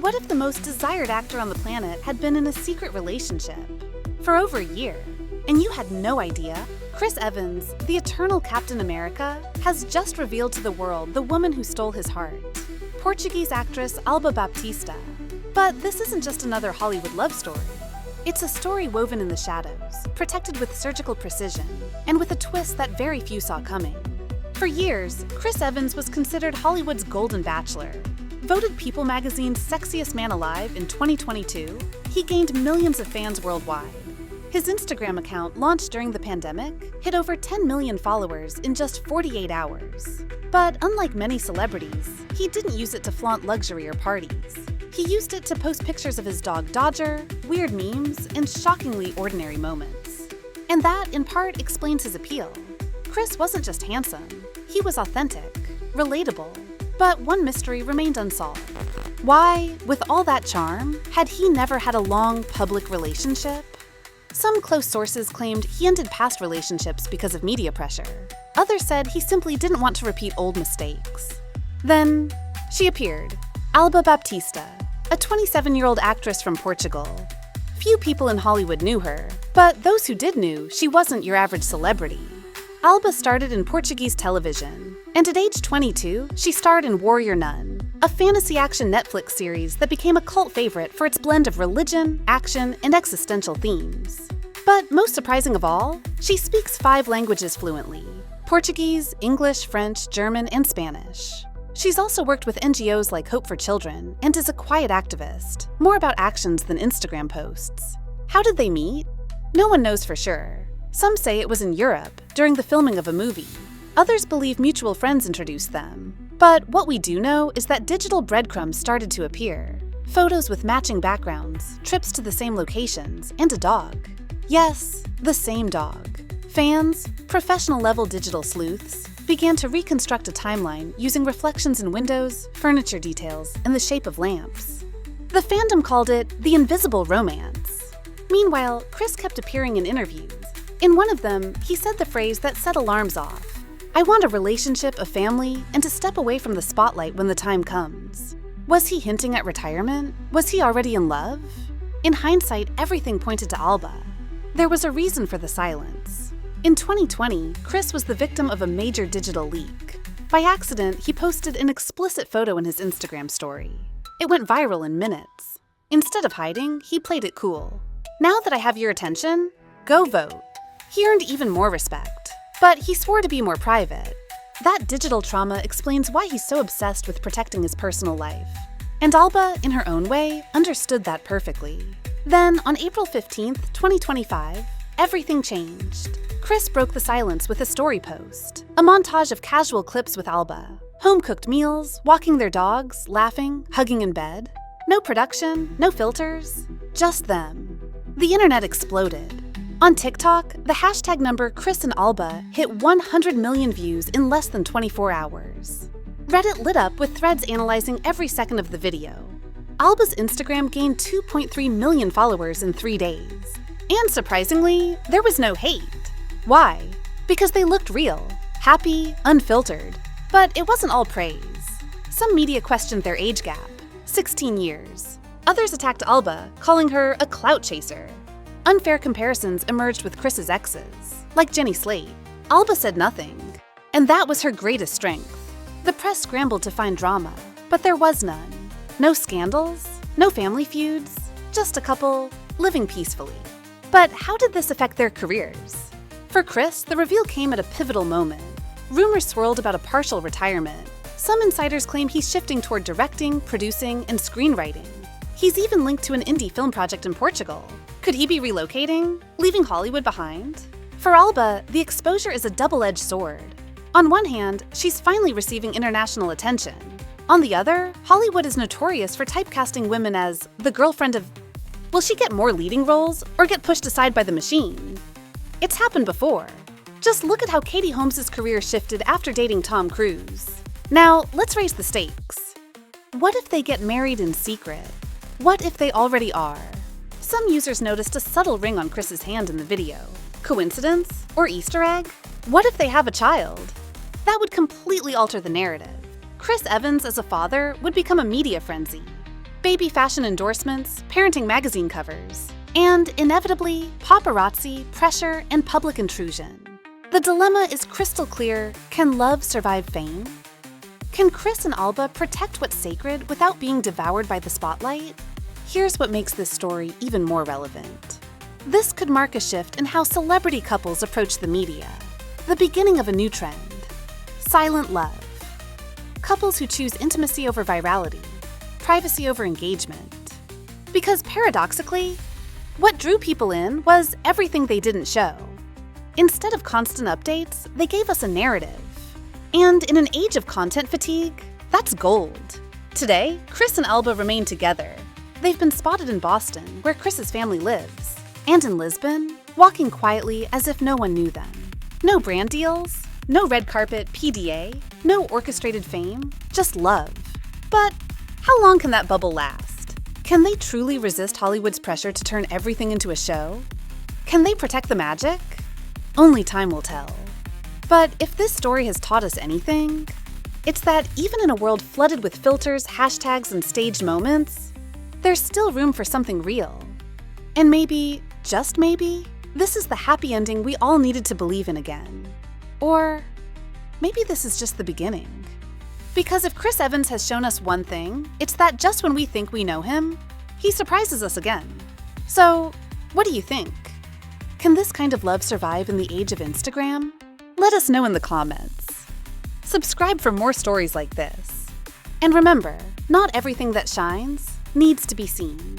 What if the most desired actor on the planet had been in a secret relationship for over a year, and you had no idea? Chris Evans, the eternal Captain America, has just revealed to the world the woman who stole his heart, Portuguese actress Alba Baptista. But this isn't just another Hollywood love story. It's a story woven in the shadows, protected with surgical precision, and with a twist that very few saw coming. For years, Chris Evans was considered Hollywood's golden bachelor. Voted People magazine's sexiest man alive in 2022, he gained millions of fans worldwide. His Instagram account, launched during the pandemic, hit over 10 million followers in just 48 hours. But unlike many celebrities, he didn't use it to flaunt luxury or parties. He used it to post pictures of his dog Dodger, weird memes, and shockingly ordinary moments. And that, in part, explains his appeal. Chris wasn't just handsome, he was authentic, relatable. But one mystery remained unsolved. Why, with all that charm, had he never had a long, public relationship? Some close sources claimed he ended past relationships because of media pressure. Others said he simply didn't want to repeat old mistakes. Then, she appeared, Alba Baptista, a 27-year-old actress from Portugal. Few people in Hollywood knew her, but those who did knew she wasn't your average celebrity. Alba started in Portuguese television, and at age 22, she starred in Warrior Nun, a fantasy-action Netflix series that became a cult favorite for its blend of religion, action, and existential themes. But most surprising of all, she speaks 5 languages fluently: Portuguese, English, French, German, and Spanish. She's also worked with NGOs like Hope for Children and is a quiet activist, more about actions than Instagram posts. How did they meet? No one knows for sure. Some say it was in Europe, during the filming of a movie. Others believe mutual friends introduced them. But what we do know is that digital breadcrumbs started to appear. Photos with matching backgrounds, trips to the same locations, and a dog. Yes, the same dog. Fans, professional-level digital sleuths, began to reconstruct a timeline using reflections in windows, furniture details, and the shape of lamps. The fandom called it the invisible romance. Meanwhile, Chris kept appearing in interviews. In one of them, he said the phrase that set alarms off: "I want a relationship, a family, and to step away from the spotlight when the time comes." Was he hinting at retirement? Was he already in love? In hindsight, everything pointed to Alba. There was a reason for the silence. In 2020, Chris was the victim of a major digital leak. By accident, he posted an explicit photo in his Instagram story. It went viral in minutes. Instead of hiding, he played it cool. "Now that I have your attention, go vote." He earned even more respect, but he swore to be more private. That digital trauma explains why he's so obsessed with protecting his personal life. And Alba, in her own way, understood that perfectly. Then, on April 15th, 2025, everything changed. Chris broke the silence with a story post, a montage of casual clips with Alba. Home-cooked meals, walking their dogs, laughing, hugging in bed. No production, no filters, just them. The internet exploded. On TikTok, the hashtag number Chris and Alba hit 100 million views in less than 24 hours. Reddit lit up with threads analyzing every second of the video. Alba's Instagram gained 2.3 million followers in 3 days. And surprisingly, there was no hate. Why? Because they looked real, happy, unfiltered. But it wasn't all praise. Some media questioned their age gap, 16 years. Others attacked Alba, calling her a clout chaser. Unfair comparisons emerged with Chris's exes, like Jenny Slate. Alba said nothing, and that was her greatest strength. The press scrambled to find drama, but there was none. No scandals, no family feuds, just a couple living peacefully. But how did this affect their careers? For Chris, the reveal came at a pivotal moment. Rumors swirled about a partial retirement. Some insiders claim he's shifting toward directing, producing, and screenwriting. He's even linked to an indie film project in Portugal. Could he be relocating, leaving Hollywood behind? For Alba, the exposure is a double-edged sword. On one hand, she's finally receiving international attention. On the other, Hollywood is notorious for typecasting women as the girlfriend of... Will she get more leading roles or get pushed aside by the machine? It's happened before. Just look at how Katie Holmes' career shifted after dating Tom Cruise. Now, let's raise the stakes. What if they get married in secret? What if they already are? Some users noticed a subtle ring on Chris's hand in the video. Coincidence? Or Easter egg? What if they have a child? That would completely alter the narrative. Chris Evans as a father would become a media frenzy. baby fashion endorsements, parenting magazine covers, and inevitably, paparazzi, pressure, and public intrusion. The dilemma is crystal clear: can love survive fame? Can Chris and Alba protect what's sacred without being devoured by the spotlight? Here's what makes this story even more relevant. This could mark a shift in how celebrity couples approach the media. The beginning of a new trend: silent love. Couples who choose intimacy over virality, privacy over engagement. Because paradoxically, what drew people in was everything they didn't show. Instead of constant updates, they gave us a narrative. And in an age of content fatigue, that's gold. Today, Chris and Alba remain together. They've been spotted in Boston, where Chris's family lives, and in Lisbon, walking quietly as if no one knew them. No brand deals, no red carpet PDA, no orchestrated fame, just love. But how long can that bubble last? Can they truly resist Hollywood's pressure to turn everything into a show? Can they protect the magic? Only time will tell. But if this story has taught us anything, it's that even in a world flooded with filters, hashtags, and staged moments, there's still room for something real. And maybe, just maybe, this is the happy ending we all needed to believe in again. Or maybe this is just the beginning. Because if Chris Evans has shown us one thing, it's that just when we think we know him, he surprises us again. So, what do you think? Can this kind of love survive in the age of Instagram? Let us know in the comments. Subscribe for more stories like this. And remember, not everything that shines needs to be seen.